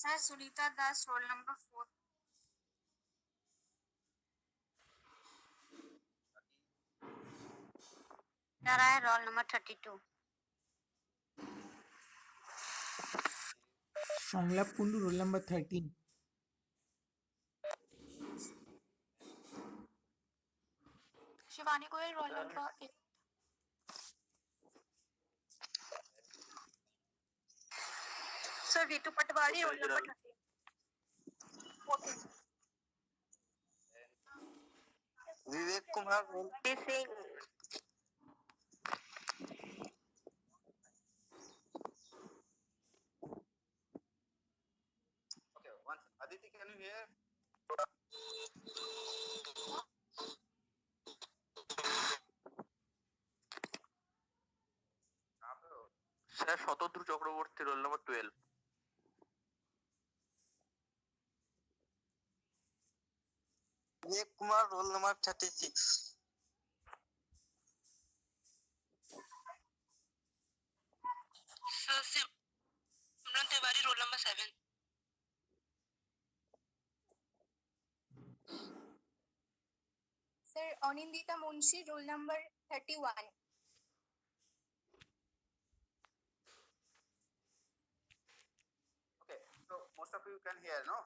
Sir, Sunita Das, roll number 4. Sir, I roll number 32. Shanglap Kundu, roll number 13. Shivani Goyal, roll number 8. Sir, Ritu Patwari, roll number 13. 14. Vivek Kumar Missing. Okay, once Aditi, can you hear? Sir Shatadru Chakraborty, roll number 12। Vivek Kumar roll number 36। Sir, Simran Tiwari, roll number 7. Sir, Anindita Munshi, roll number 31. Okay, so most of you can hear, no?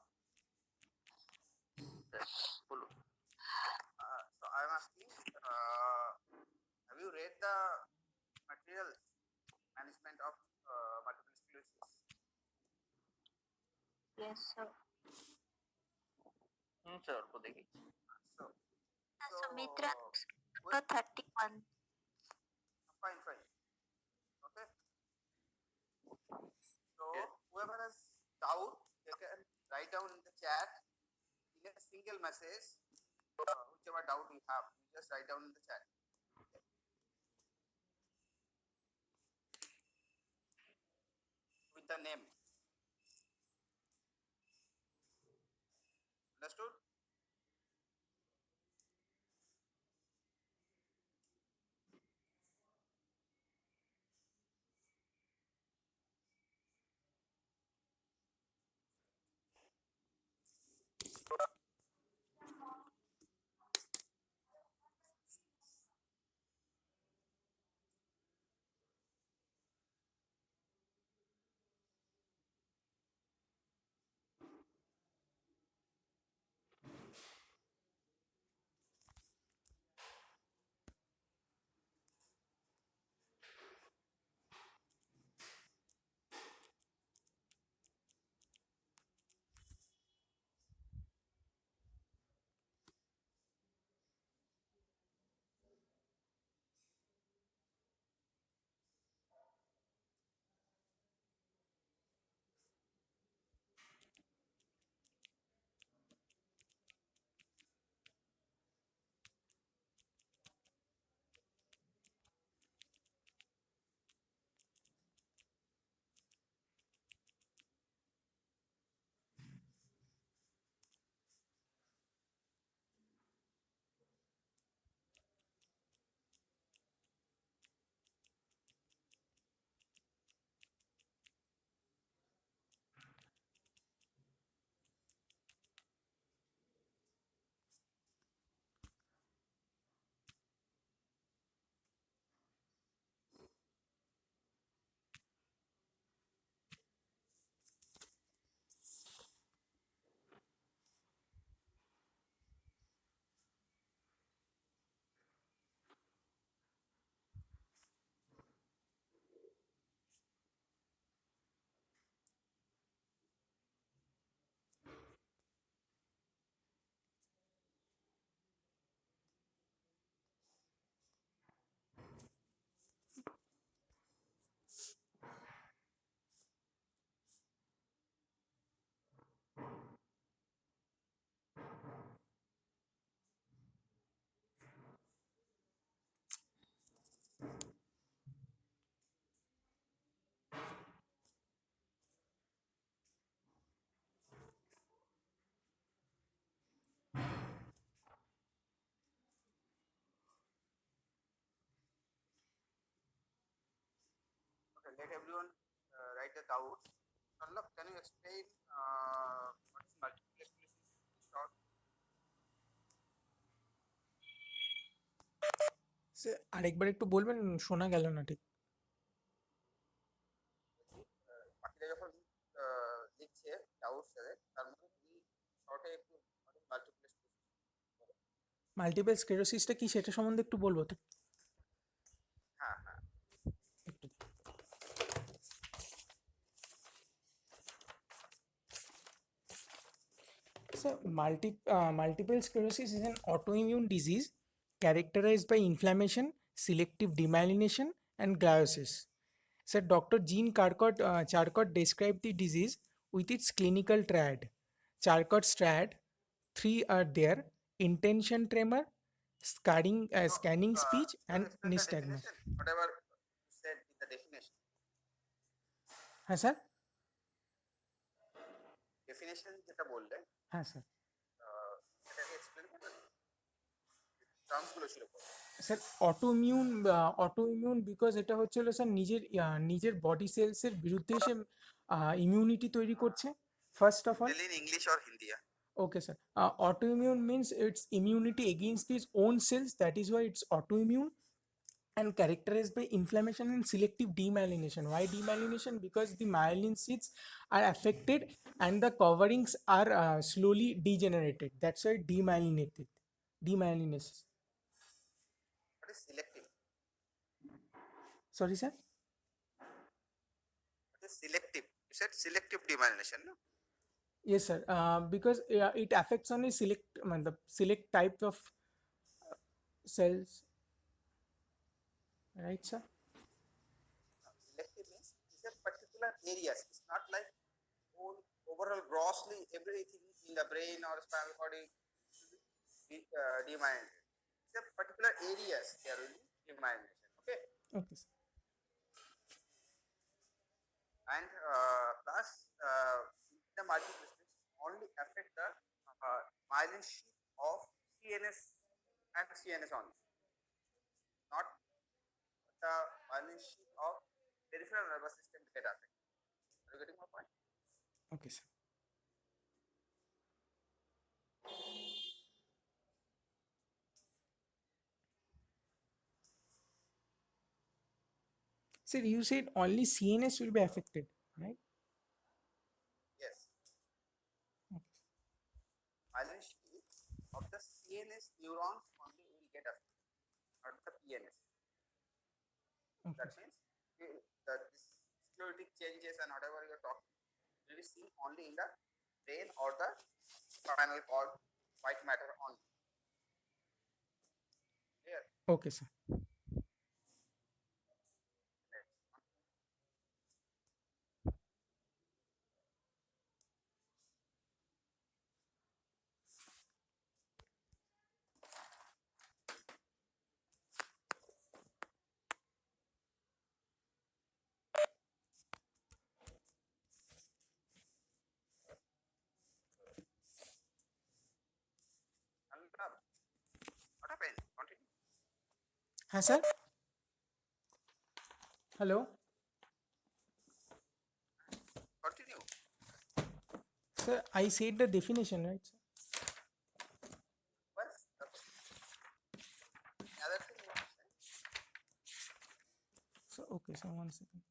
বলুন। So I'm asking, have you read the material management of multiple sclerosis? Yes, sir. Sir অল্প দেখি। So Sumitra, wait, 31. fine. Okay. So Yes. whoever has doubt, they can write down in the chat in a single message, whichever doubt you have, you just write down in the chat. Okay. With the name. Understood? Okay, let everyone write the doubts. Look, can you explain what is multiplex sclerosis? Short. Sir আরেকবার একটু বলবেন, শোনা গেল না ঠিক। বাকিরা যখন লিখছে ডাউট তাদের তার মধ্যে তুমি শর্টে একটু মাল্টিপ্লেক্স মাল্টিপল স্ক্লেরোসিসটা কি সেটা সম্বন্ধে একটু বলবো তো হ্যাঁ হ্যাঁ একটু। So, multiple sclerosis is an autoimmune disease characterized by inflammation, selective demyelination, and gliosis. So, Dr. Charcot described the disease with its clinical triad. Charcot's triad, three are there: intention tremor, scanning speech, can you and explain the nystagmus. definition whatever you said in the definition হ্যাঁ sir, definition যেটা বললে হ্যাঁ sir. এটাকে explain করবেন terms গুলো ছিল sir autoimmune because এটা হচ্ছে হলো স্যার নিজের বডি সেলসের বিরুদ্ধে সে ইমিউনিটি তৈরি করছে first of all. in English or Hindi Okay, sir. Autoimmune means it's immunity against its own cells. That is why it's autoimmune and characterized by inflammation and selective demyelination. Why demyelination? Because the myelin sheaths are affected and the coverings are slowly degenerated. That's why demyelinated. what is selective Sorry, sir. what is selective you said selective demyelination no Yes, sir. Because it affects only the select type of cells, right, sir? selective means it's a particular areas it's not like overall grossly everything in the brain or spinal cord is demyelinated it's a particular areas there will be demyelination okay Okay, sir. and plus the multiple only affect the myelin sheath of CNS and CNS only, not the myelin sheath of peripheral nervous system get affected. Are you getting my point? Okay, sir. Sir, you said only CNS will be affected, right? Yes. Myelin sheath of the CNS neurons only will get affected, not the PNS. Okay. That means the sclerotic changes and whatever you are talking will be seen only in the brain or the spinal cord, white matter only. Clear? Okay, sir. What happened? Continue. Huh, sir? Hello? Continue. Sir, I said the definition, right, sir? What's the other thing you want to say? So, okay, so 1 second.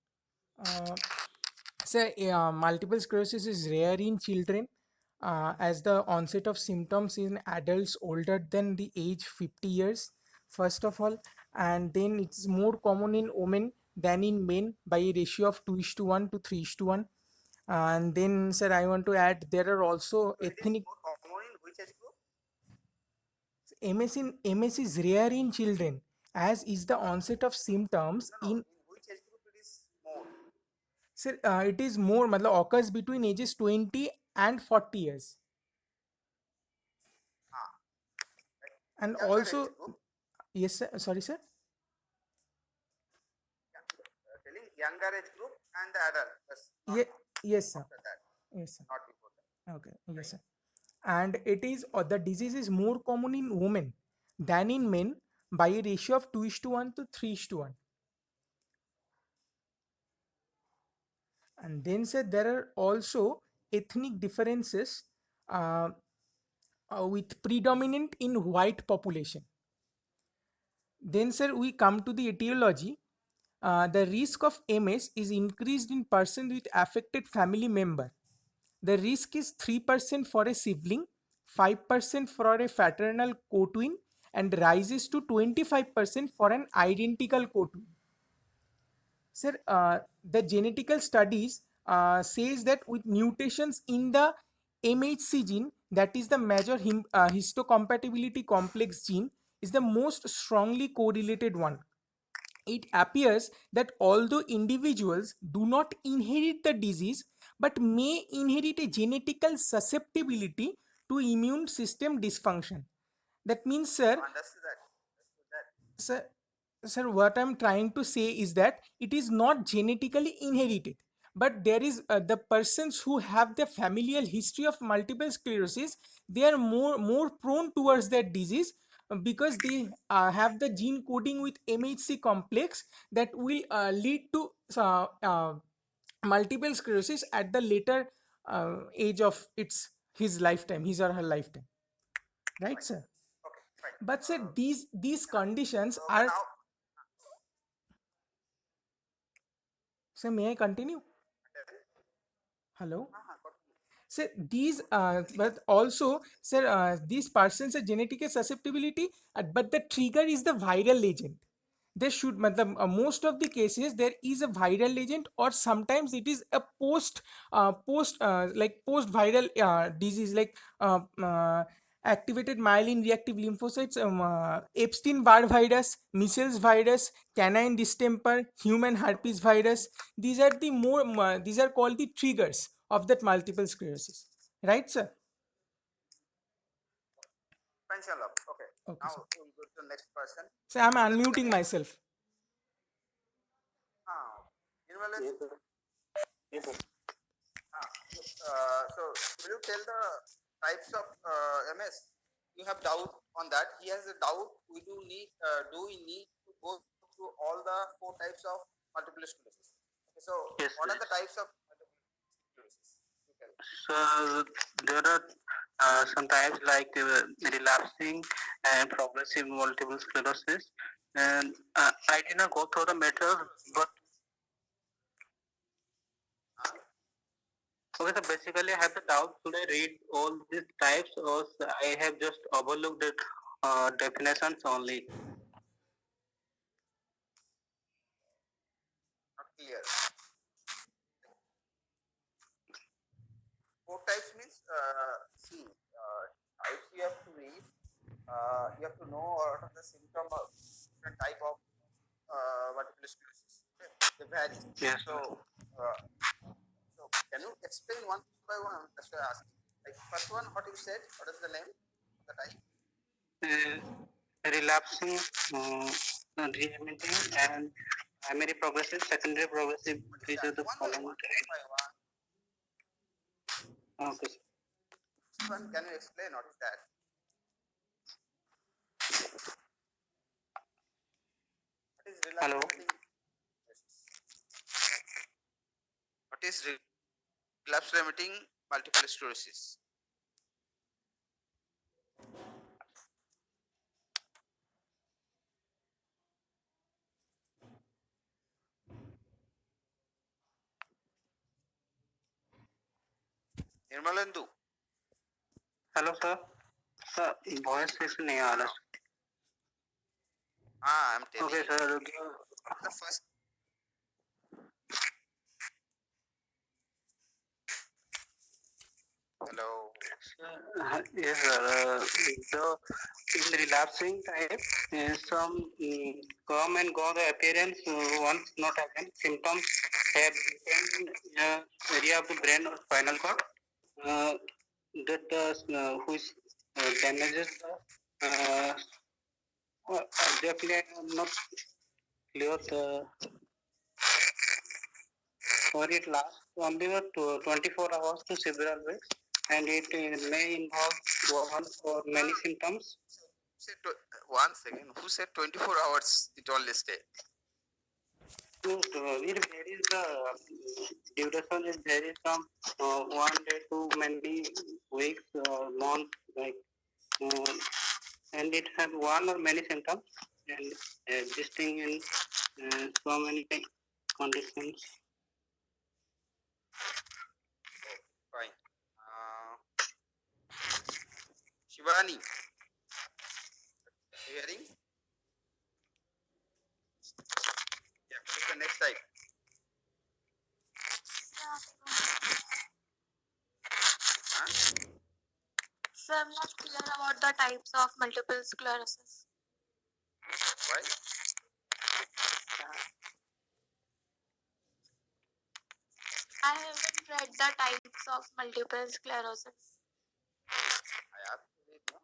Sir, multiple sclerosis is rare in children as the onset of symptoms in adults older than the age 50 years, first of all, and then it's more common in women than in men by a ratio of 2:1 to 3:1. And then, sir, I want to add there are also So ethnic. it is more common in which age group? MS is rare in children as is the onset of symptoms No, in. in which age group it is more? Sir, it is more occurs between ages 20 and 40 years. Right. And Younger also, age group, yes, sir. Sorry, sir. telling younger age group and the adult. Not Yes, sir. after that, Yes, sir. not before that. Okay. Yes, sir. And it is the disease is more common in women than in men by a ratio of 2:1 to 3:1. And then sir, there are also ethnic differences uh, with predominant in white population. Then sir, we come to the etiology. The risk of MS is increased in person with affected family member. The risk is 3% for a sibling, 5% for a fraternal co-twin, and rises to 25% for an identical co-twin. Sir, the genetical studies says that with mutations in the MHC gene, that is the major histocompatibility complex gene, is the most strongly correlated one. It appears that although individuals do not inherit the disease, but may inherit a genetical susceptibility to immune system dysfunction. That means, sir, Understood that. Understood that. sir, sir, what I'm trying to say is that it is not genetically inherited, but there is the persons who have the familial history of multiple sclerosis, they are more prone towards that disease because they have the gene coding with MHC complex that will lead to multiple sclerosis at the later age of his lifetime, his or her lifetime, right, Fine. sir? Okay, fine. But sir, these conditions Okay, are. now, Sir, may I continue? Hello. Sir, these but also sir, these persons are genetic susceptibility, but the trigger is the viral agent. There should most of the cases there is a viral agent, or sometimes it is a post viral disease like activated myelin reactive lymphocytes, Epstein-Barr virus, measles virus, canine distemper, human herpes virus. These are the these are called the triggers of that multiple sclerosis, right, sir? pension love. Okay, Okay, now sir. we'll go to the next person. So I'm What is the unmuting name? myself. Nirmal, Yes, sir. Yes, sir. so will you tell the types of MS? You have doubt on that. He has a doubt. Do we need to go through all the 4 types of multiple sclerosis? Okay, so Yes, what are yes. the types of multiple sclerosis? You tell. So there are sometimes like relapsing and progressive multiple sclerosis. And I did not go through the matter, but okay, so basically I have the doubt. Should I read all these types, or I have just overlooked the definitions only? Not clear. 4 types means types you have to read. You have to know what are the symptom of different type of multiple sclerosis. Okay, they vary. Yes. Uh, so can you explain one by one? That's why I asked. Like first one, what you said? What is the name of the type? Relapsing, remitting, and primary progressive, secondary progressive. These are the One by following. one. One by one. Okay. First one, can you explain what is that? What is Hello. relapse-remitting? What is relapse-remitting multiple sclerosis? Nirmalendu. Hello sir sir voice कैसे नहीं आ रहा I'm telling okay you. Sir The first. Hello. yes sir so in relapsing type some come and go the appearance once not again symptoms have different area of the brain or spinal cord that which damages the definitely not clear the or it lasts only for 24 hours to several weeks and it may involve one or many symptoms. Say 1 second. Who said 24 hours it only stay? It varies the duration is varies from 1 day to many weeks or months, like, uh, and it has one or many symptoms and existing in so many conditions. Fine. Shivani, you hearing? Yeah, what is the next type? Huh? Sir, I'm not clear about the types of multiple sclerosis. Why? I haven't read the types of multiple sclerosis. I asked you it, no?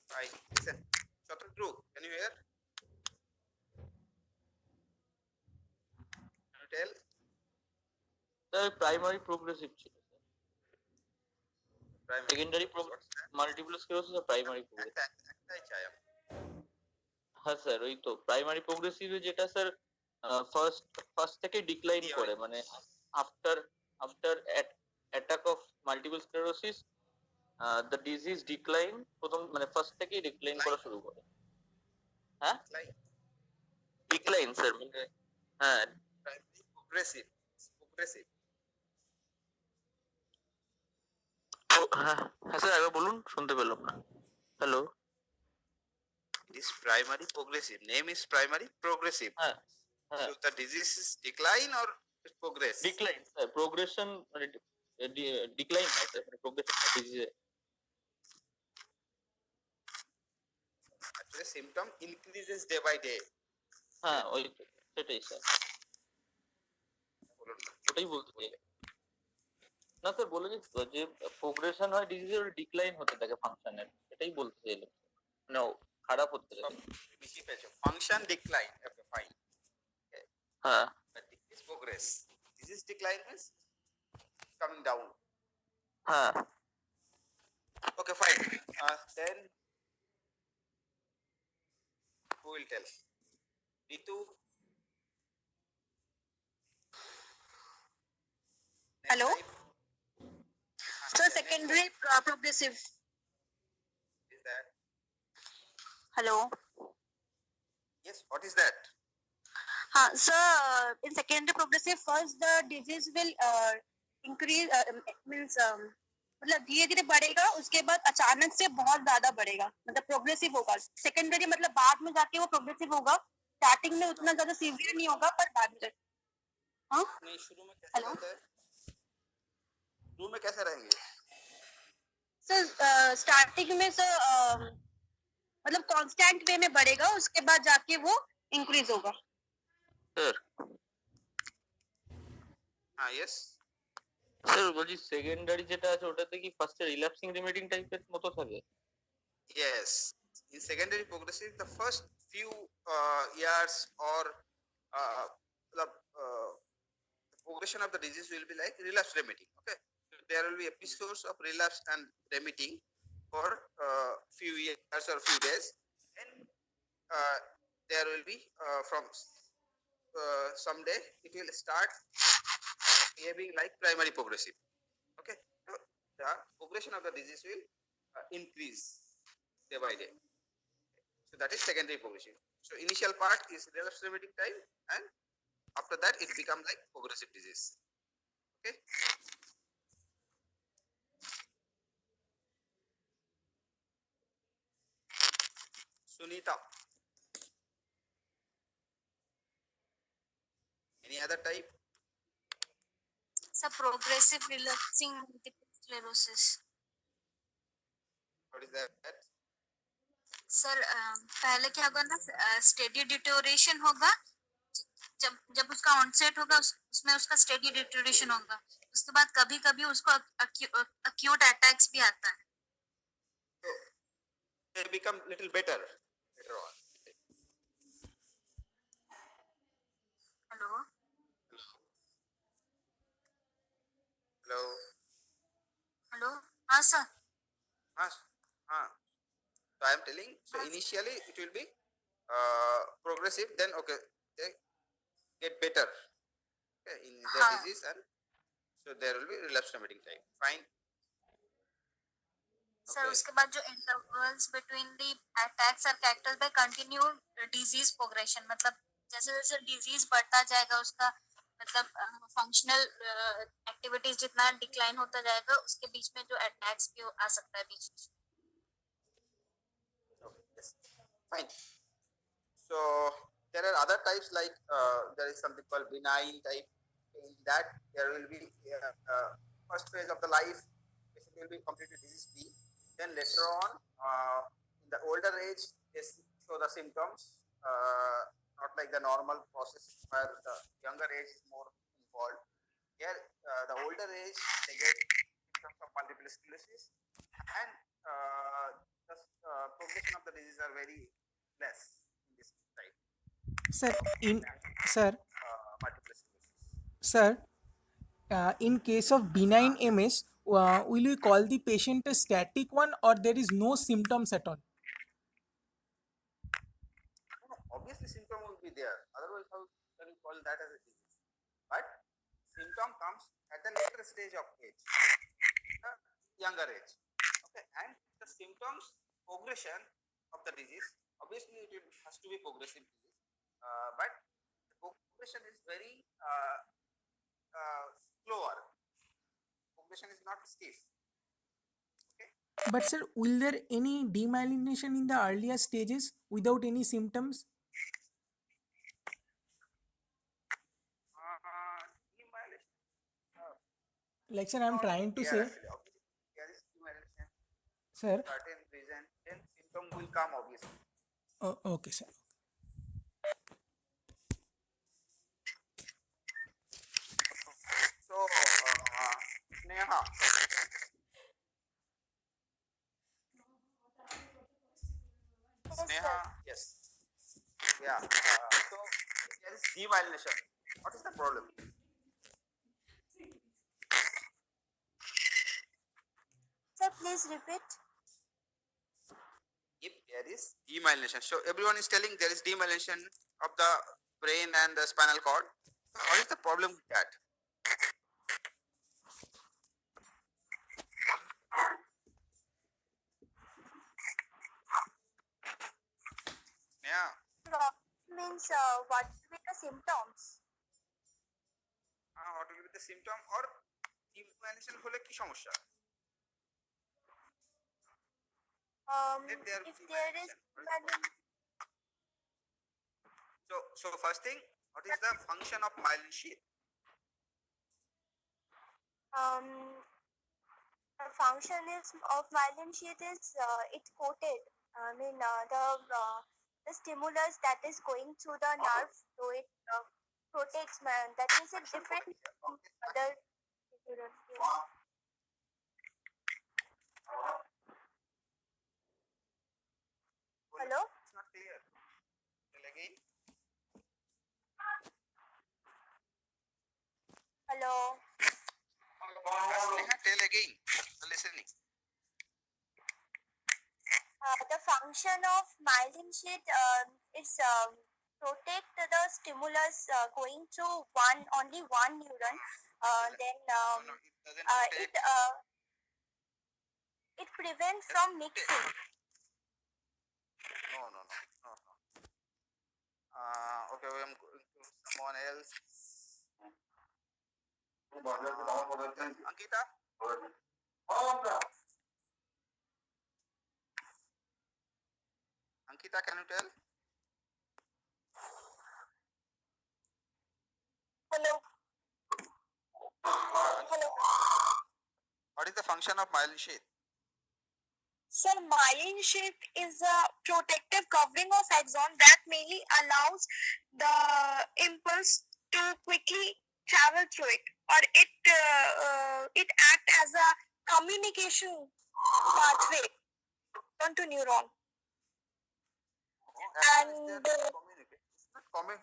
Fine. Listen. Shatrugru, can you hear? Can you tell? Sir primary progressive ছিল sir, Primary. Secondary What's that? Multiple sclerosis আর primary progressive. একটাই চাই আমি। হ্যাঁ sir, ওই তো primary প্রোগ্রেসিভে যেটা sir first থেকে ডিক্লাইন কি হয়? করে, মানে after after attack of multiple sclerosis the disease decline, প্রথম মানে ফার্স্ট থেকেই ডিক্লাইন করা শুরু করে। হ্যাঁ Like ডিক্লাইন স্যার, মানে হ্যাঁ primary progressive. Progressive. হ্যাঁ হ্যাঁ স্যার, আগে বলুন, শুনতে পেলাম না। Hello, It is primary progressive. Name is primary progressive. হ্যাঁ হ্যাঁ So the disease is decline or progress? Decline sir, progression মানে ডিক্লাইন হয় স্যার, মানে progression ডিজিজে। Actually, symptom increases day by day. হ্যাঁ ওই তো, সেটাই স্যার, বলুন না। ওটাই বলতে চাই। না স্যার, বলে যে প্রোগ্রেশন হয় ডিজিজের, ডিক্লাইন হতে থাকে ফাংশনের, এটাই বলতে চাইলাম, মানে খারাপ হতে থাকে। বেশি পেয়েছো। Function decline. Okay, fine. হ্যাঁ But disease progress. Disease decline means coming down. হ্যাঁ Okay, fine. Then who will tell? Ritu. Next Hello? type. So secondary progressive. Is that? Hello. Yes. What is that? So in secondary progressive, first the disease will increase, means मतलब धीरे धीरे बढ़ेगा, उसके बाद अचानक से बहुत ज्यादा बढ़ेगा, मतलब प्रोग्रेसिव होगा। सेकेंडरी मतलब बाद में जाके वो प्रोग्रेसिव होगा, स्टार्टिंग में उतना ज्यादा सीवियर नहीं होगा, पर बाद में। हाँ नहीं, शुरू में कैसे Hello? रहता है? शुरू में कैसे रहेंगे? सर स्टार्टिंग में सर मतलब कांस्टेंट वे में बढ़ेगा, उसके बाद जाके वो इंक्रीज होगा। Sir, Yes. স্যার বলছি সেকেন্ডারি যেটা আছে ওটাতে কি ফার্স্টে রিল্যাপসিং রিমিডিং টাইপের মতো থাকে? Yes. In secondary progressive, the first few years or the progression of the disease will be like relapse remitting. Okay, so there will be episodes of relapse and remitting for few years or few days, and there will be from someday it will start behaving like primary progressive. Okay, so the progression of the disease will increase day by day. So that is secondary progressive. So initial part is relapse remitting time, and after that it becomes like progressive disease. Okay. Sunita. Any other type? Sir, progressive relapsing multiple sclerosis. What is that? Sir पहले क्या होगा ना, steady deterioration होगा, जब जब उसका onset होगा उसमें उसका स्टेडी डिटोरेशन होगा, उसके बाद कभी कभी उसको अक्यूट अटैक्स भी आता है। So they become little better later on. Hello Hello. Hello, हाँ sir. So I am telling. So initially it will be progressive, then okay, they get better, okay, in the हाँ disease, and so there will be relapse remitting time. Fine. Sir Okay. उसके बाद जो intervals between the attacks are characterised by continued disease progression, मतलब जैसे जैसे disease बढ़ता जाएगा उसका मतलब फंक्शनल एक्टिविटीज जितना डिक्लाइन होता जाएगा उसके बीच में जो अटैक्स भी आ सकता है बीच में. Okay. Yes. Fine. So there are other types like there is something called benign type. In that there will be first phase of the life patient will be completely disease free. Then later on, in the older age, they show the symptoms, not like the normal process where the younger age is more involved. Here, the older age they get symptoms of multiple sclerosis, and the progression of the disease are very less in this type. Sir, sir, Multiple sclerosis. sir, in case of benign MS, will we call the patient a static one or there is no symptoms at all? No, obviously symptom will be there. Otherwise, how can you call that as a disease? But symptom comes at the later stage of age, the younger age. Okay, and the symptoms progression of the disease, obviously it has to be progressive disease, but the progression is very slower. Progression is not stiff. But sir, will there any demyelination in the earlier stages without any symptoms? Demyelination, Like sir, I'm not trying to there say, actually. Obviously, there is demyelination. sir. Certain reason, then symptom will come obviously. Oh, okay, sir. So, Sneha. Sneha, yes. Yeah. So, there is demyelination. What is the problem? Sir, please repeat. If there is demyelination, so everyone is telling there is demyelination of the brain and the spinal cord. What is the problem with that? Yeah. Means what will be the symptoms? What will be the symptom or demyelination হলে কি সমস্যা? If there If there is so first thing, what is the function of myelin sheath? the function is of myelin sheath is it's coated. I mean the stimulus that is going through the nerve, so it protects man. That is a different from other. Hello. It's not clear. Tell again. Hello. Sneha, tell again. Listening. The function of myelin sheath is protect the stimulus going through only one neuron. Then No, it doesn't protect. it prevents from mixing. No. Okay, I am going to someone else. Ankita? Ankita, can you tell? Hello. Hello. What is the function of myelin sheath? So myelin sheath is a protective covering of axon that mainly allows the impulse to quickly travel through it, or it acts as a communication pathway onto neuron. And And it's not common.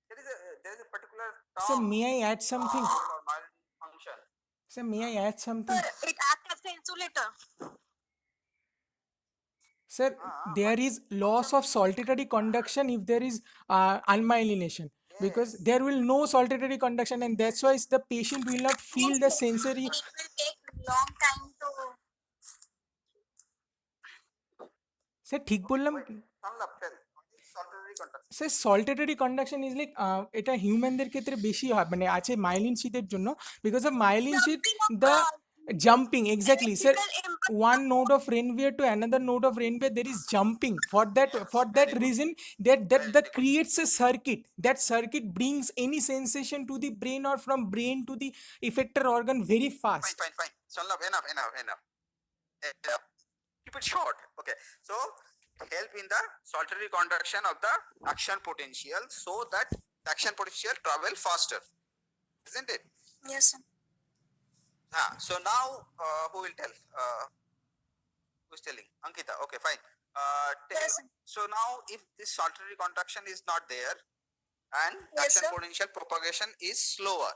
There is a particular term. Sir, may I add something? For myelin function. Sir, may I add something? it acts as an insulator. Sir, there is loss of saltatory conduction if there is unmyelination, because Yes. there will no saltatory conduction, and that's why the patient will not feel the sensory. And it will take long time to Sir, ঠিক বললাম? Wait, Sanlap, tell. What is solitary conduction? Sir saltatory conduction is like এটা হিউম্যানদের ক্ষেত্রে বেশি হয়, মানে আছে myelin শীতের জন্য, বিকজ অফ মাইলিন শীত the jumping, exactly sir. One node of Ranvier to another node of Ranvier, there is jumping. For that very good. reason, that Very good. creates a circuit. That circuit brings any sensation to the brain or from brain to the effector organ very fast. Fine. Sanlap, enough. Keep it short. Okay. So help in the solitary conduction of the action potential so that the action potential travel faster. Isn't it? yes sir. So now who will tell? Who's telling? Ankita. Okay, fine. Tell, Yes, sir. so now if this solitary conduction is not there and Yes, action sir. potential propagation is slower,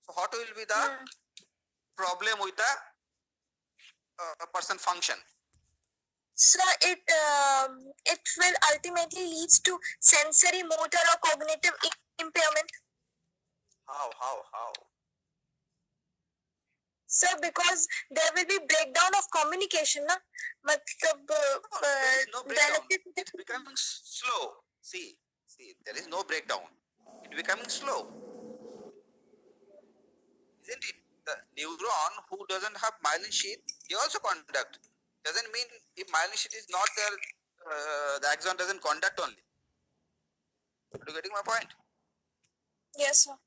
so what will be the Hmm. problem with the person function? Sir, it will ultimately leads to sensory, motor, or cognitive impairment. How? Sir, because there will be breakdown of communication, na? मतलब There is no breakdown. relative to It's becoming slow. See, there is no breakdown. It's becoming slow. Isn't it? The neuron who doesn't have myelin sheath, they also conduct. Doesn't mean if myelin sheath is not there, the axon doesn't conduct only. Are you getting my point? yes sir.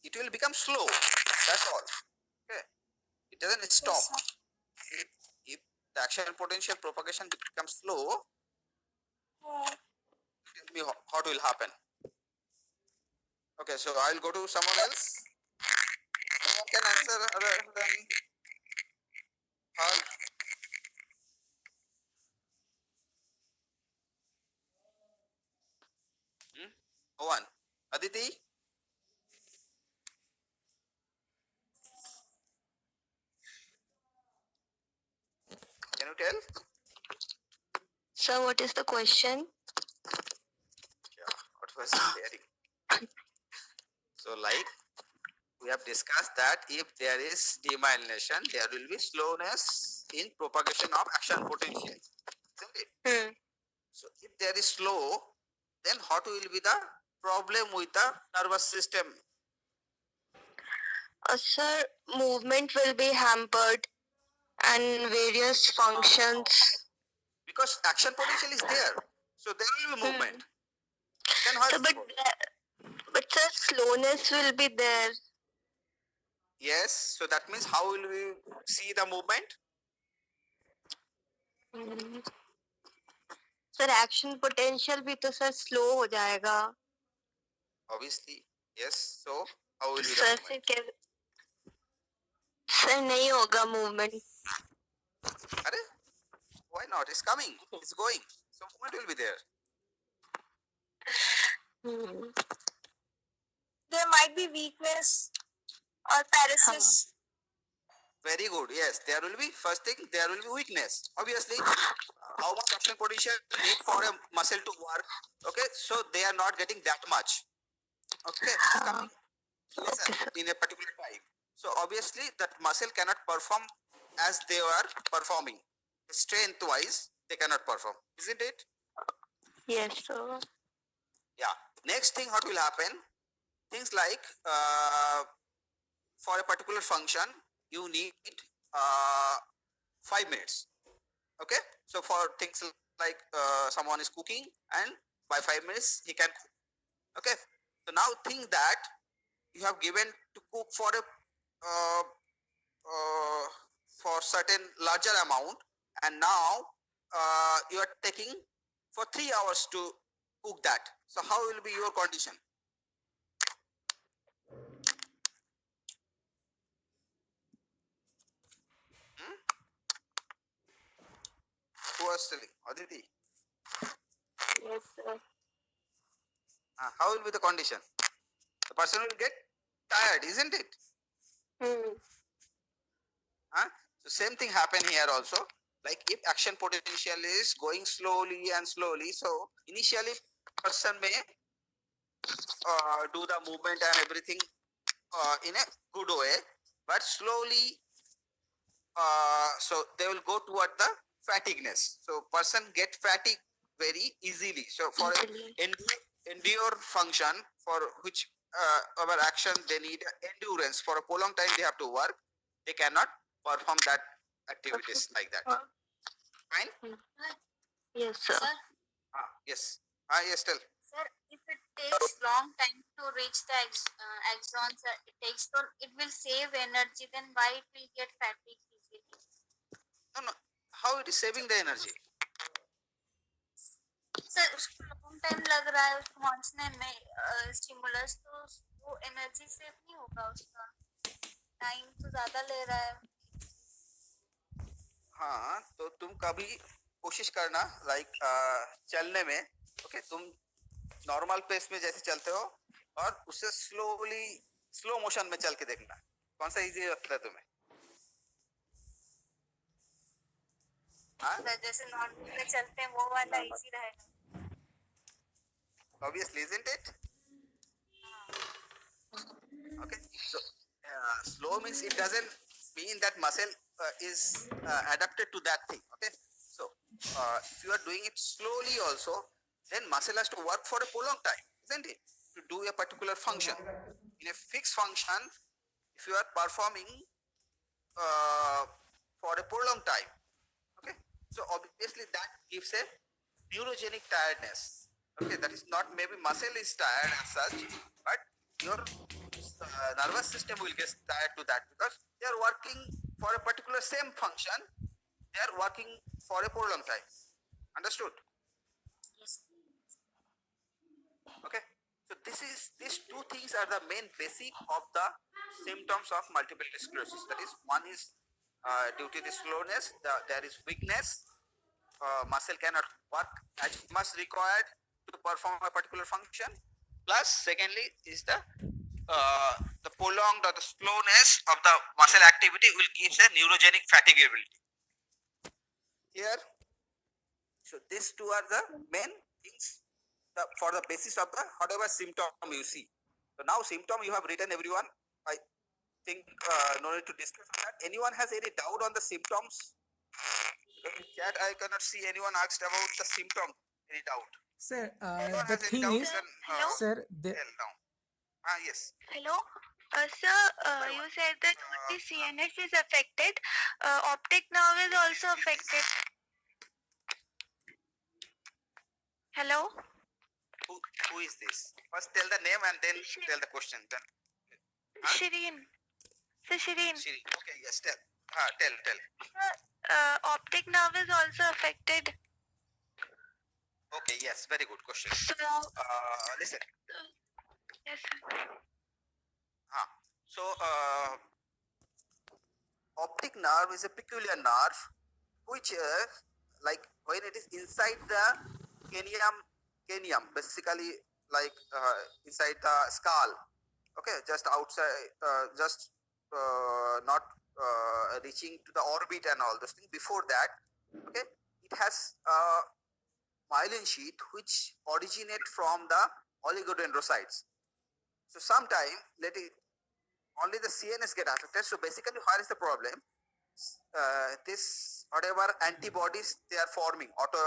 It will become slow. That's all. Okay. It doesn't stop. sir. If the action potential propagation becomes slow, tell me what will happen. Okay, so I'll go to someone else. Someone can answer other than her. One. Aditi? Can you tell? Sir, what is the question? Yeah, what was hearing? So, like we have discussed that if there is demyelination, there will be slowness in propagation of action potential. Isn't it? Hmm. So, if there is slow, then what will be the problem with the nervous system? Sir, movement will be hampered and various functions. Because action potential is there, so there will be movement. Then what? Sir, but sir, slowness will be there. Yes, so that means how will we see the movement? Sir action potential भी तो sir slow हो जाएगा Obviously, yes. So how will be the sir movement? फिर sir नहीं होगा movement Arre? Why not? It's coming. It's going. So movement will be there. There might be weakness और paralysis Very good. Yes, there will be, first thing, there will be weakness. Obviously, how much action potential need for a muscle to work? Okay, so they are not getting that much. Okay, it's coming lesser in a particular time. So obviously, that muscle cannot perform as they are performing. Strength wise, they cannot perform. Isn't it? Yes sir Yeah. Next thing, what will happen? Things like for a particular function, you need 5 minutes. Okay. So for things like someone is cooking, and by 5 minutes he can cook. Okay. So now think that you have given to cook for a for certain larger amount, and now you are taking for 3 hours to cook that. So how will be your condition? Who was telling? Aditi. Yes sir How will be the condition? The person will get tired, isn't it? So The same thing happen here also. Like if action potential is going slowly and slowly, so initially person may do the movement and everything in a good way, but slowly, so they will go toward the fatigueness. So person get fatigue very easily. So for endure function, for which our action they need endurance for a prolonged time, they have to work. They cannot perform that activities like that. Fine. Yes, sir. Sir, Yes. Yes. Tell. sir, if it takes long time to reach the axons, it takes so it will save energy. Then why it will get fatigue easily? No. How it is saving the energy? Sir उसको long time लग रहा है उसको पहुंचने में stimulus तो वो energy save नहीं होगा उसका टाइम तो ज्यादा ले रहा है हाँ, तो तुम कभी कोशिश करना लाइक चलने में, ओके, तुम नॉर्मल पेस में जैसे चलते हो और उससे स्लो मोशन में चल के देखना कौन सा इजी लगता है तुम्हें. हाँ, सर जैसे नॉर्मल में चलते हैं वो वाला इजी रहेगा obviously, isn't it? Okay, so slow means it doesn't mean that muscle is adapted to that thing. Okay, so if you are doing it slowly also, then muscle has to work for a prolonged time, isn't it, to do a particular function. In a fixed function, if you are performing for a prolonged time, okay, so obviously that gives a neurogenic tiredness. Okay, that is not maybe muscle is tired as such, but your nervous system will get tired to that because they are working for a particular same function. They are working for a prolonged time. Understood? yes. Okay. So these two things are the main basic of the symptoms of multiple sclerosis. That is, one is due to the slowness, there is weakness. Muscle cannot work as much required to perform a particular function. Plus, secondly, is the prolonged or the slowness of the muscle activity will give a neurogenic fatigability. Here, so these two are the main things for the basis of the whatever symptom you see. So now symptom you have written, everyone. I think no need to discuss on that. Anyone has any doubt on the symptoms? Because in chat I cannot see anyone asked about the symptom. Any doubt? Sir, Anyone the has any thing doubt? is, Then, Hello? sir, the, tell now. Yes. Hello? Sir, you said that only CNS is affected. Optic nerve is also affected. Hello? Who is this? First tell the name and then tell the question. Then Shireen. Sir, Shireen. Shiri. Okay, yes, tell. Tell. Optic nerve is also affected. Okay, yes, very good question. So, Listen. yes, sir. So, optic nerve is a peculiar nerve which, like when it is inside the cranium, basically like inside the skull. Okay, just outside, just not reaching to the orbit and all those things. Before that, okay, it has a myelin sheath which originate from the oligodendrocytes. So sometime only the CNS get affected. So basically, where is the problem? This whatever antibodies they are forming, auto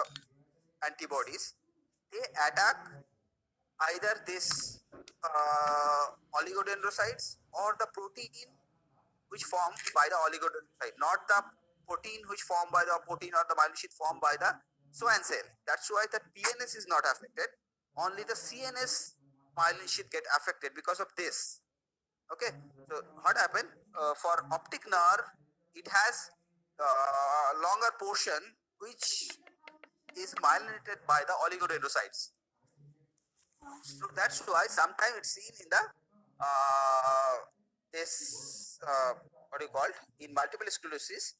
antibodies, they attack either this oligodendrocytes or the protein which formed by the oligodendrocyte, not the protein which formed by the protein or the myelin sheath formed by the Schwann cell. That's why the PNS is not affected. Only the CNS myelin sheath get affected because of this. Okay, so what happened for optic nerve? It has longer portion which is myelinated by the oligodendrocytes. So that's why sometimes it's seen in the this what do you call it? In multiple sclerosis,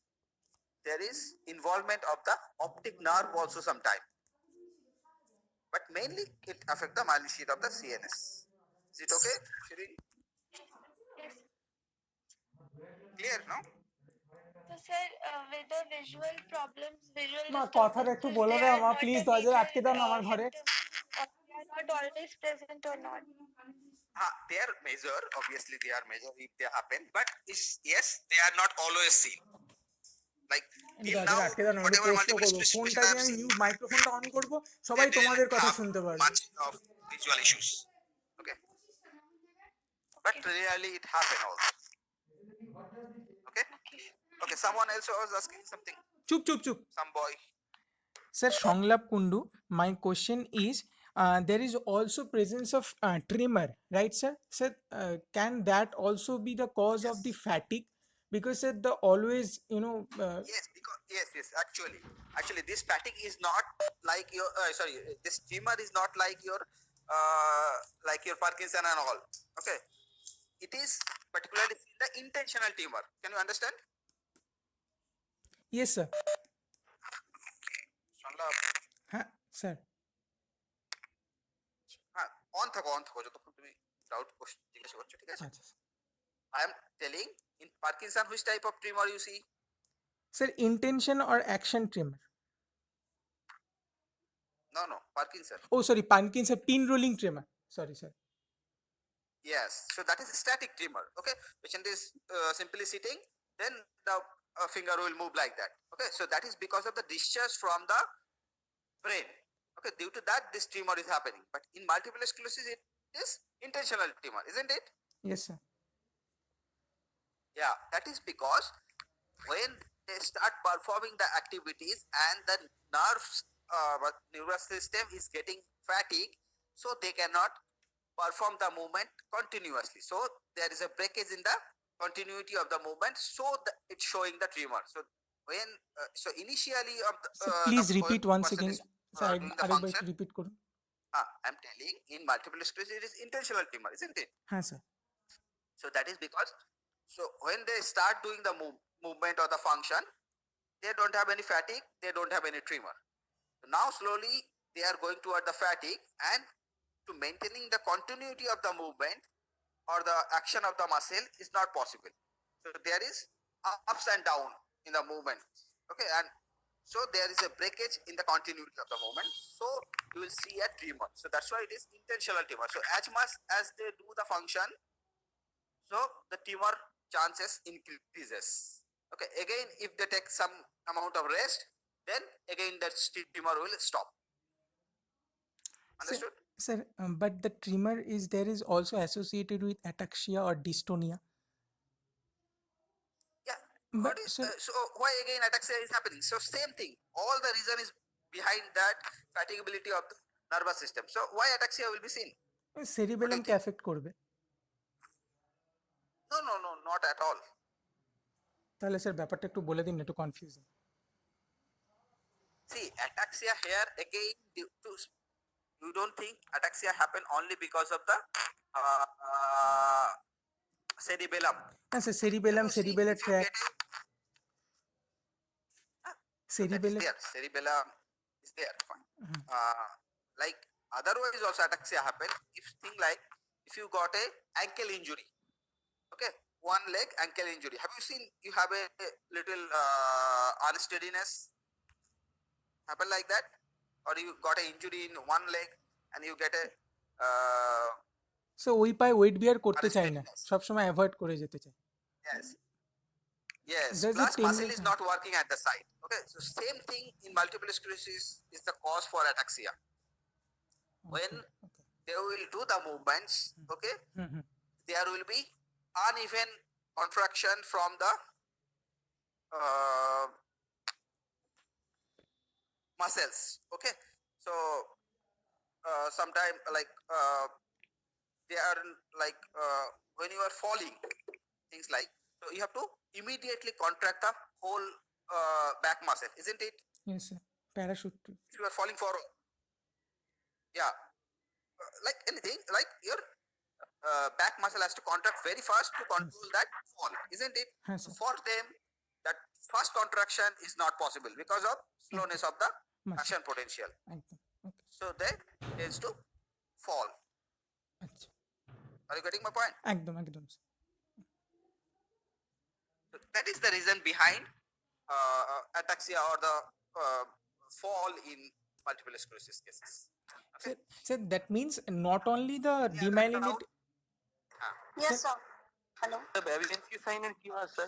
there is involvement of the optic nerve also sometime, but mainly it affects the myelin sheath of the CNS. Is it okay, Shireen? Clear, no? sir, with the visual problems, visual মা disturbance, কথাটা একটু বলে দাও মা, please দরজা আটকে দাও না আমার ঘরে। they are not always present or not. They are major, obviously they are major if they happen, but yes, they are not always seen. Like till now, দরজাটা আটকে দাও না, আমি whatever প্রশ্ন multiple করবো, sclerosis ফোনটা patient I দিয়ে have আমি seen, মিউট মাইক্রোফোনটা অন করবো, they সবাই তোমাদের didn't কথা have শুনতে পারবে। much of visual issues. Okay, but rarely it happen also. Okay, okay. Someone else was asking something. চুপ চুপ চুপ। Some boy. Sir Shonglap Kundu, my question is, there is also presence of tremor, right, sir? Sir, can that also be the cause of the fatigue? Because sir, the always, Yes, because yes. Actually, this fatigue is not like your sorry. This tremor is not like your Parkinson and all. Okay, it is particularly the intentional tremor. Can you understand? yes, sir. Sonlap, হ্যাঁ sir. হ্যাঁ, on থাকো যতক্ষণ তুমি doubt জিজ্ঞাসা করছো, ঠিক আছে? আচ্ছা I am telling in Parkinson which type of tremor you see? Sir, intention or action tremor? No, Parkinson. Oh, sorry, Parkinson, pin rolling tremor. Sorry, sir. Yes, so that is static tremor. Okay, patient is simply sitting, then the finger will move like that. Okay, so that is because of the discharge from the brain. Okay, due to that this tremor is happening. But in multiple sclerosis it is intentional tremor, isn't it? Yes, sir. Yeah, that is because when they start performing the activities and the nervous system is getting fatigued, so they cannot perform the movement continuously. So there is a breakage in the continuity of the movement, so it's showing the tremor. So when so initially of the, So please the repeat once person again. is, Sir, doing the আরেকবার function, repeat করুন। I'm telling in multiple sclerosis it is intentional tremor, isn't it? হ্যাঁ sir. So that is because so when they start doing the movement or the function, they don't have any fatigue, they don't have any tremor. So now slowly they are going toward the fatigue, and to maintaining the continuity of the movement or the action of the muscle is not possible. So there is ups and down in the movement. Okay, and so there is a breakage in the continuity of the movement. So you will see a tremor. So that's why it is intentional tremor. So as much as they do the function, so the tremor chances increases. Okay, again if they take some amount of rest, then again that tremor will stop. Understood? Sir, but the tremor is also associated with ataxia or dystonia. Yeah. But So why again ataxia is happening? So same thing. All the reason is behind that fatigability of the nervous system. So why ataxia will be seen? cerebellum K affect করবে? No, not at all. তাহলে sir ব্যাপারটা একটু বলে দিন, একটু confusing. See, ataxia here again you don't think ataxia happen only because of the cerebellum. হ্যাঁ sir, cerebellum, You see, cerebellar if you tract, get cerebellum. cerebellum is there, fine. Like otherwise also ataxia happen if thing like if you got a ankle injury, okay, one leg ankle injury, have you seen you have a little unsteadiness happen like that, or you got an injury in one leg and you get a so ওই পায়ে wait বিয়ার করতে চাই না, unsteadiness. সবসময় avoid করে যেতে চাই। Yes, There's a plus muscle tendency- is not working at the side. Okay, so same thing in multiple sclerosis is the cause for ataxia. When Okay. they will do the movements, okay, Mhm. there will be uneven contraction from the muscles. Okay, so sometime like they are like when you are falling, things like, so you have to immediately contract the whole back muscle, isn't it? Yes, sir. Parachute. If you are falling forward, yeah, like anything, like your back muscle has to contract very fast to control that fall, isn't it? Yes, sir. For them, that fast contraction is not possible because of slowness of the Muscle. action potential. একদম। Okay. So they tends to fall. আচ্ছা, Are you getting my point? একদম একদম। So that is the reason behind ataxia or the fall in multiple sclerosis cases. Okay. Sir, that means not only the Any other demyelinate. doubt? Ah. Yes, sir. Hello. The Babinski sign and কি হয় sir?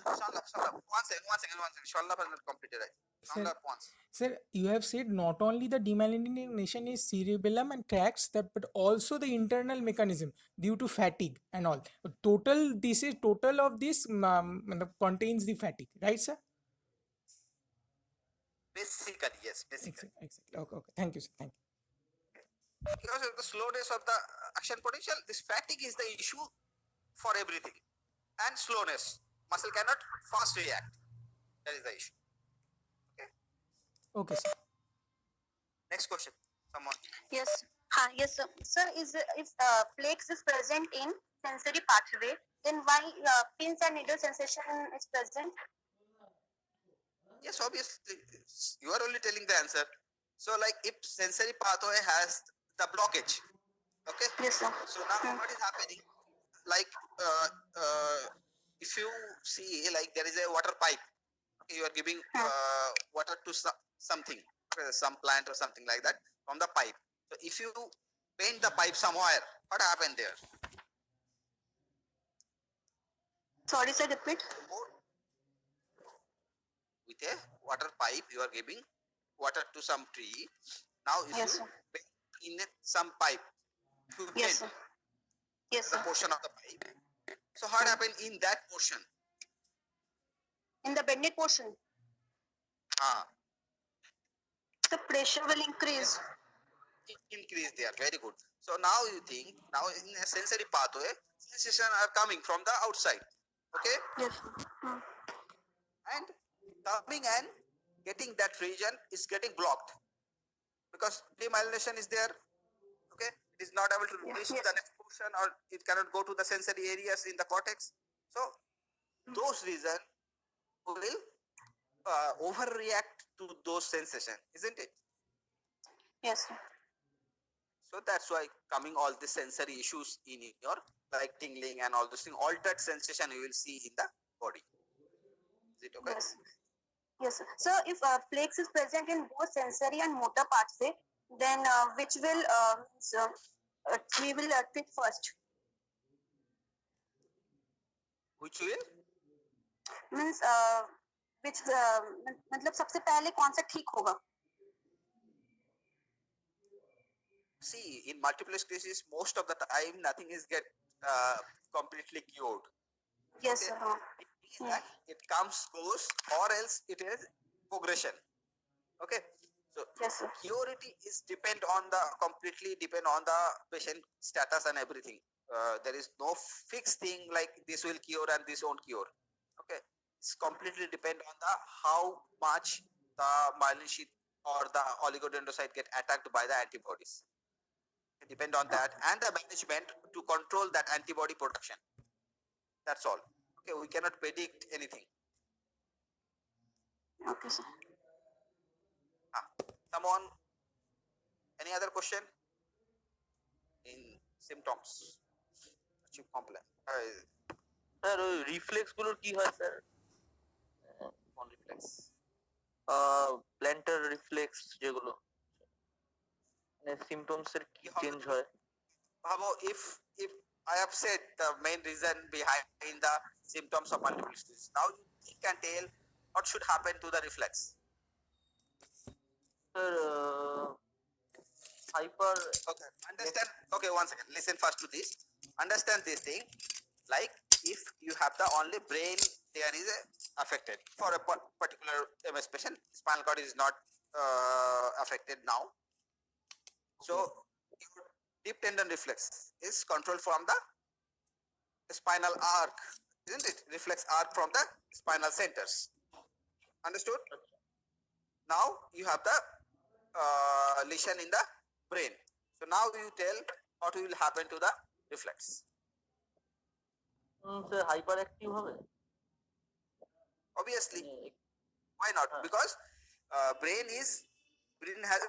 Shalab. One second. Shalab has not completed. Right. Sir, Shalab once. sir, you have said not only the demyelination is cerebellum and cracks that, but also the internal mechanism due to fatigue and all. Total of this contains the fatigue, right, sir? Basically, yes. Basically, Exactly. Okay. Thank you, sir. Thank you. because of the slowness of the action potential, this fatigue is the issue for everything, and slowness. Muscle cannot fast react. That is the issue. Okay, sir. Next question. Someone. Yes. Yes, sir. Sir, if plaques is present in sensory pathway, then why pins and needle sensation is present? Yes, obviously. You are only telling the answer. So, like, if sensory pathway has the blockage, okay. Yes, sir. So now what is happening? Like, if you see, like, there is a water pipe. Okay, you are giving water to something, some plant or something like that from the pipe. So if you paint the pipe somewhere, what happened there? Sorry, sir. Repeat. With a water pipe, you are giving water to some tree. Now if Yes, you sir. paint in some pipe, you Yes, paint sir. Yes, the sir. portion of the pipe. So what happened in that portion? In the bended portion, the pressure will increase. Increase there. Very good. So now you think, now in a sensory pathway, sensation are coming from the outside. Okay? Yes. And coming and getting that region is getting blocked because demyelination is there. Okay? It is not able to reach Yes. the next portion, or it cannot go to the sensory areas in the cortex. So those reasons will overreact to those sensations, isn't it? Yes, sir. So that's why coming all the sensory issues in your, like tingling and all those things, altered sensation you will see in the body. Is it okay? Yes. Yes, sir. So if plaques is present in both sensory and motor pathway, then which will we will treat first? Which will? Means which मतलब सबसे पहले कौन सा ठीक होगा? See, in multiple sclerosis, most of the time nothing is get completely cured. Yes, sir. It comes, goes, or else it is progression. Okay. So Yes, sir. curity is completely depend on the patient status and everything. There is no fixed thing like this will cure and this won't cure. Okay. It's completely depend on the how much the myelin sheath or the oligodendrocyte get attacked by the antibodies. It depend on that and the management to control that antibody production. That's all. Okay, we cannot predict anything. Okay, sir. Someone, any other question? In symptoms, achieve complex. Sir ওই reflex গুলোর কি হয় sir? On reflex. Planter reflex যেগুলো মানে symptoms এর কি change হয়? Bhavo, if I have said the main reason behind the symptoms of multiple sclerosis, now you can tell what should happen to the reflex. Sir hyper Okay, understand. Okay, one second. Listen first to this. Understand this thing. Like if you have the only brain, there is a affected for a particular MS patient. Spinal cord is not affected now. So your deep tendon reflex is controlled from the spinal arc, isn't it? Reflex arc from the spinal centers. Understood? Now you have the lesion in the brain. So now you tell what will happen to the reflex. Sir hyper active হবে? Obviously, why not? Because brain has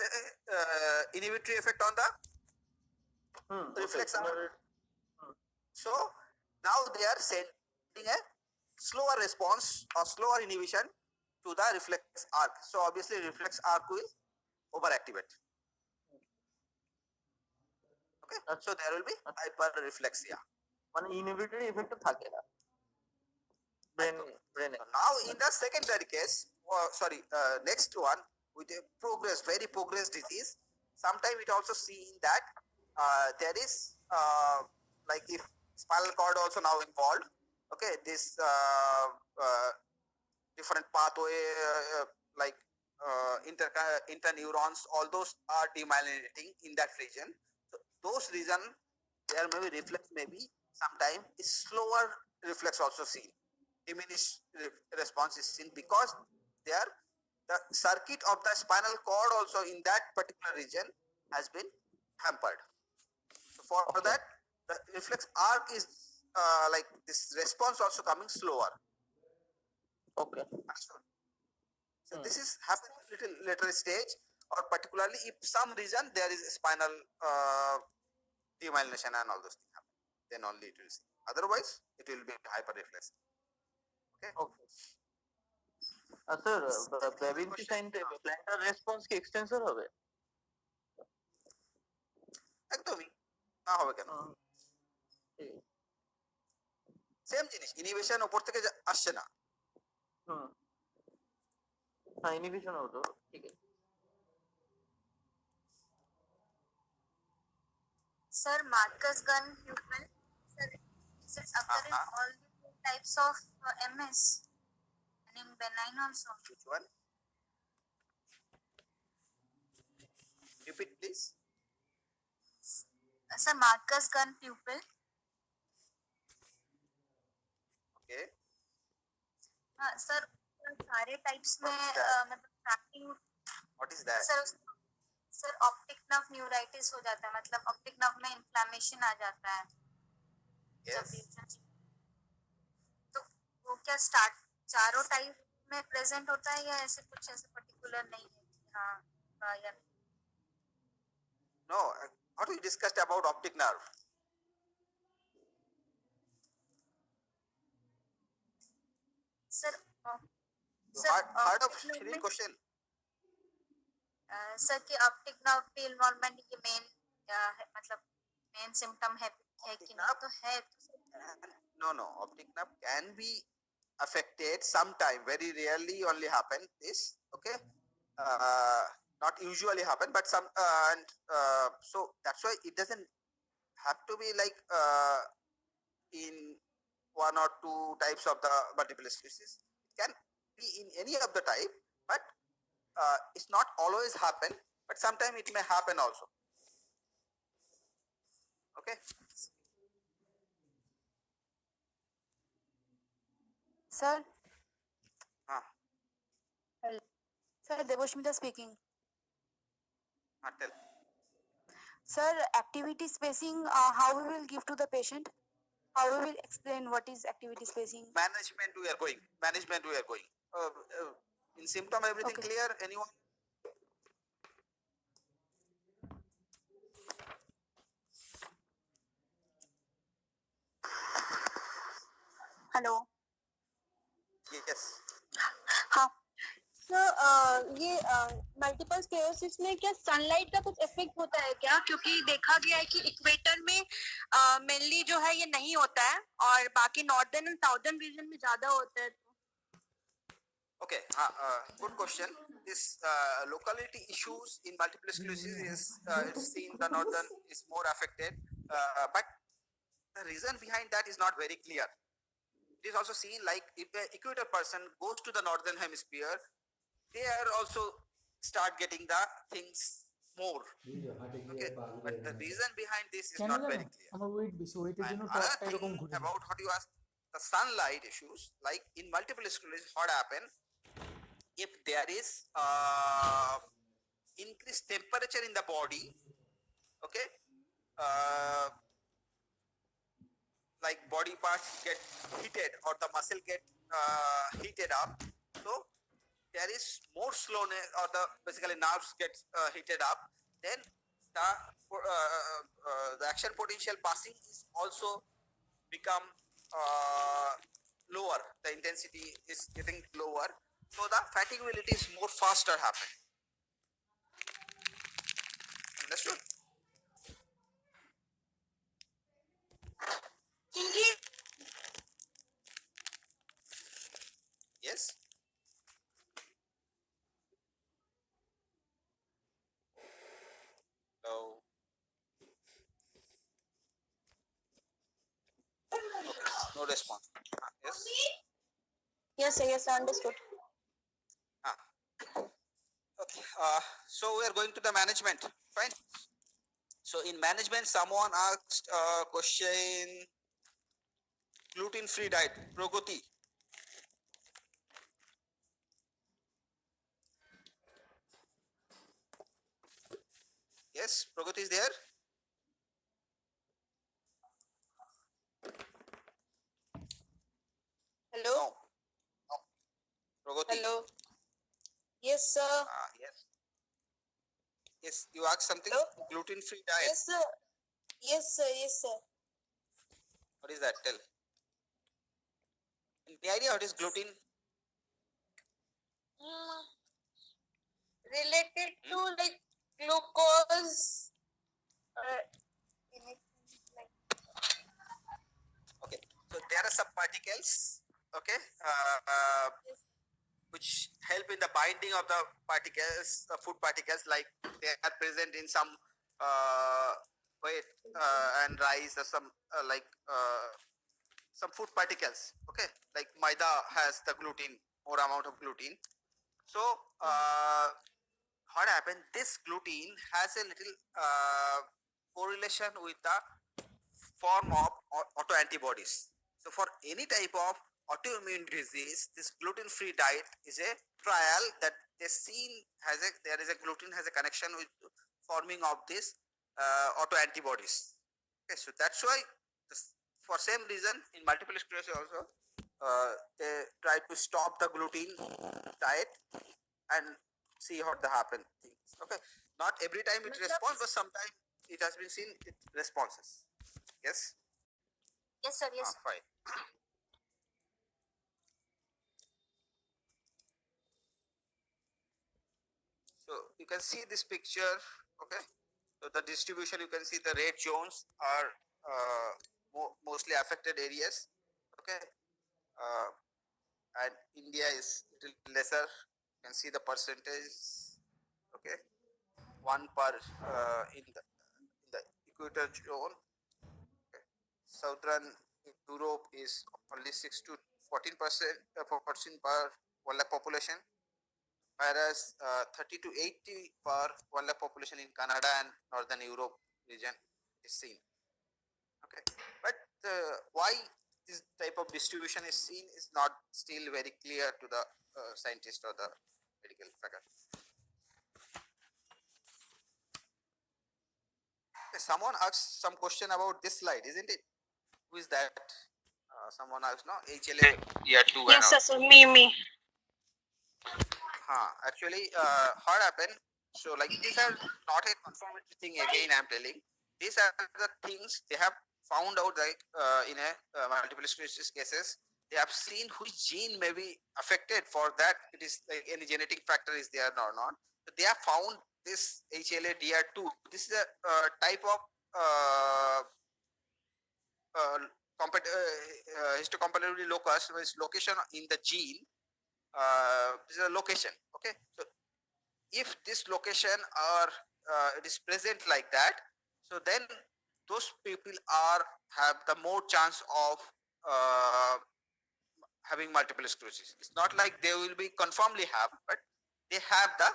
inhibitory effect on the reflex arc. So now they are sending a slower response or slower inhibition to the reflex arc. So obviously reflex arc will overactivate. Okay, so there will be hyperreflexia. মানে inhibitory effect থাকে না ব্রেনে So now in the secondary case, next one with a very progressed disease, sometimes it also seen that there is like if spinal cord also now involved. Okay, this different pathway like interneurons, all those are demyelinating in that region. So those region there may be reflex, maybe sometime is slower reflex also seen. Diminished response is seen because there the circuit of the spinal cord also in that particular region has been hampered. So for that, the reflex arc is like this response also coming slower. Okay So this is happens little later stage, or particularly if some reason there is spinal demyelination and all those things happen, then only it will see. Otherwise, it will be hyperreflex. Okay sir ব্রেভিনসি সাইনতে plantar response কি extensor হবে একদমই না হবে কেন? Same জিনিস, inhibition উপর থেকে আসছে না। হুম হ্যাঁ ইনহিবিশন হতো ঠিক আছে Sir, Marcus gun pupil. Sir, is it occur in all the types of MS and in benign also? Which one? Repeat please. Sir, Marcus gun pupil. Okay. Sir सारे टाइप्स में मतलब tracking What is that? Sir optic nerve neuritis हो जाता है, मतलब optic nerve में inflammation आ जाता है। Yes. तो वो क्या स्टार्ट चारों टाइप में प्रेजेंट होता है या ऐसे कुछ ऐसे पर्टिकुलर नहीं है? हाँ या नहीं? No, what we discussed about optic nerve. Sir Heard of three question? Sir कि ऑप्टिक नर्व पे इन्वॉल्वमेंट ये मेन मतलब मेन सिम्टम है कि नहीं? तो है No, optic nerve can be affected sometime, very rarely only happen this. Okay, not usually happen, but some and so that's why it doesn't have to be like in one or two types of the multiple sclerosis. It can be in any of the type, but it's not always happen, but sometimes it may happen also. Okay. Sir, Ah, sir, Devashmita speaking. Tell. Sir, activity spacing, how we will give to the patient? How we will explain what is activity spacing? Management we are going. In symptom everything Okay. clear? Anyone? Hello. Yes. हाँ sir, ये multiple sclerosis में क्या sunlight का कुछ effect होता है क्या? क्योंकि देखा गया है कि इक्वेटर में मेनली जो है ये नहीं होता है और बाकी नॉर्दर्न एंड साउदर्न रीजन में ज्यादा होता है। Okay. Good question. This locality issues in multiple sclerosis is it's seen the northern is more affected, but the reason behind that is not very clear. It is also seen like if an equator person goes to the northern hemisphere, they are also start getting the things more. Okay, but the reason behind this is কেন not জানো very clear. আমার wait বেশি, ওয়েটের And জন্য another টপটা এরকম thing ঘুরে about what you asked, the sunlight issues, like in multiple sclerosis, what happen if there is increased temperature in the body? Okay, like body parts get heated or the muscle get heated up, so there is more slowness or the basically nerves get heated up, then the action potential passing is also become lower, the intensity is getting lower, So the fatigability is more faster happen. Understood? Yes. So okay, no response. Yes. Yes, sir. Yes, sir. Understood. Ah. Okay. So we are going to the management. Fine. So in management, someone asked a question: gluten-free diet, Pragati. Yes, Pragati is there. Hello. No. No. Pragati. Hello. Yes, sir. Yes. Yes. You asked something. Hello? Gluten-free diet. Yes, sir. Yes, sir. Yes, sir. What is that? Tell. Any idea what is gluten? Related to like glucose. Okay. So there are some particles. Okay. Which help in the binding of the particles, food particles, like they are present in some wheat and rice, or some some food particles. Okay, like maida has the gluten, more amount of gluten. So what happened? This gluten has a little correlation with the form of auto antibodies. So for any type of autoimmune disease, this gluten-free diet is a trial that they seen there is a gluten has a connection with forming of this auto antibodies. Okay, so that's why for same reason in multiple sclerosis also they try to stop the gluten diet and see what the happen things. Okay, not every time it responds, but sometimes it has been seen it responses. Yes. Yes, sir. Yes. Fine. So you can see this picture. Okay. So the distribution, you can see the red zones are mostly affected areas. Okay. And India is little lesser. You can see the percentage. Okay. One per in the equator zone. Okay. Southern Europe is only 6 to 14% per 1 lakh population, whereas 30 to 80 per 1 lakh population in Canada and Northern Europe region is seen. Okay, but why this type of distribution is seen is not still very clear to the scientist or the medical faculty. Okay, someone asked some question about this slide, isn't it? Who is that? Someone asked, no, HLA year 2 Yes, and sir. all. So me. Actually, what happened? So, like, these are not a conformity thing. Again, I'm telling. These are the things they have found out, like in a multiple sclerosis cases. They have seen which gene may be affected. For that, it is like any genetic factor is there or not. So they have found this HLA-DR2. This is a type of uh, histocompatibility locus, which is location in the gene. This is a location. Okay, so if this location are it is present like that, so then those people are have the more chance of having multiple sclerosis. It's not like they will be confirmly have, but they have the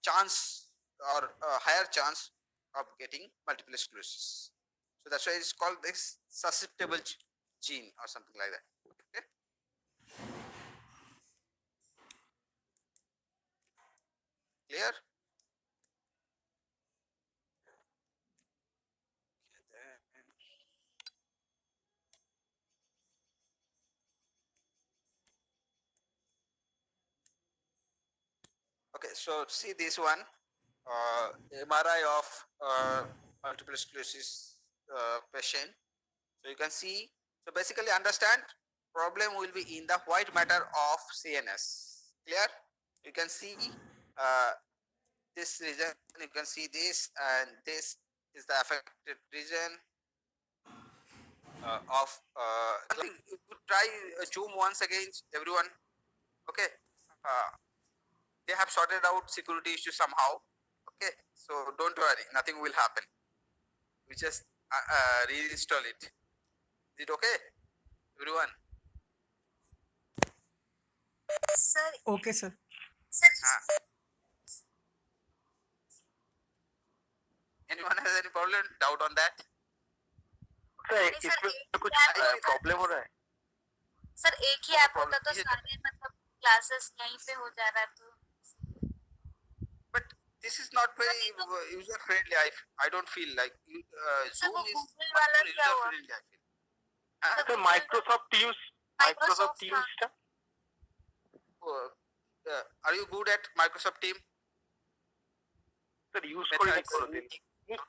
chance or higher chance of getting multiple sclerosis. So that's why it's called this susceptible gene or something like that. Okay. Clear? Okay, so see this one, MRI of multiple sclerosis patient. So you can see, so basically understand problem will be in the white matter of CNS. Clear? You can see this region, you can see this, and this is the affected region of you could try zoom once again, everyone. Okay, they have sorted out security issue somehow. Okay, so don't worry, nothing will happen. We just reinstall it. Is it okay, everyone? Sir, Okay, sir. sir, Anyone has any problem, doubt on that? नहीं, sir, एक ही app होता problem हो रहा है sir एक ही app होता तो सारे मतलब क्लासेस यहीं पे हो जा रहा तो but this is not very user friendly. I don't feel like sir Zoom वो is गूगल वाला user क्या हुआ friendly, I feel. Huh? Sir Microsoft Teams. Microsoft Teams. Are you good at Microsoft Team? Sir, use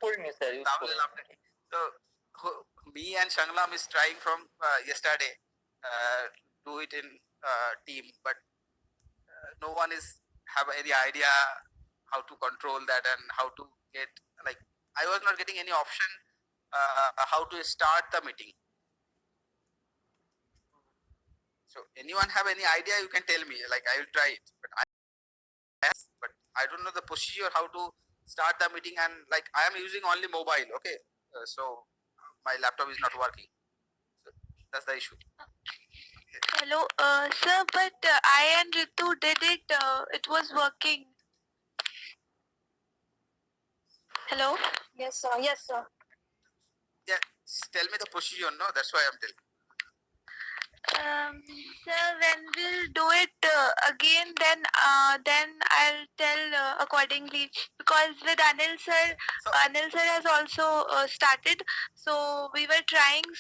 করিনি sir, use তাহলে লাভ নেই। So me and Shanglam is trying from yesterday do it in team, but no one is have any idea how to control that and how to get, like, I was not getting any option how to start the meeting. So anyone have any idea, you can tell me, like I will try it, but I don't know the procedure how to start the meeting, and like I am using only mobile. Okay, so my laptop is not working, so that's the issue. Hello, sir, but I and Ritu did it. It was working. Hello. Yes, sir. Yes, sir. Yeah, tell me the procedure. No, that's why I'm telling. Sir, when we'll do it again, then I'll tell accordingly, because with Anil sir has also started, so we were trying.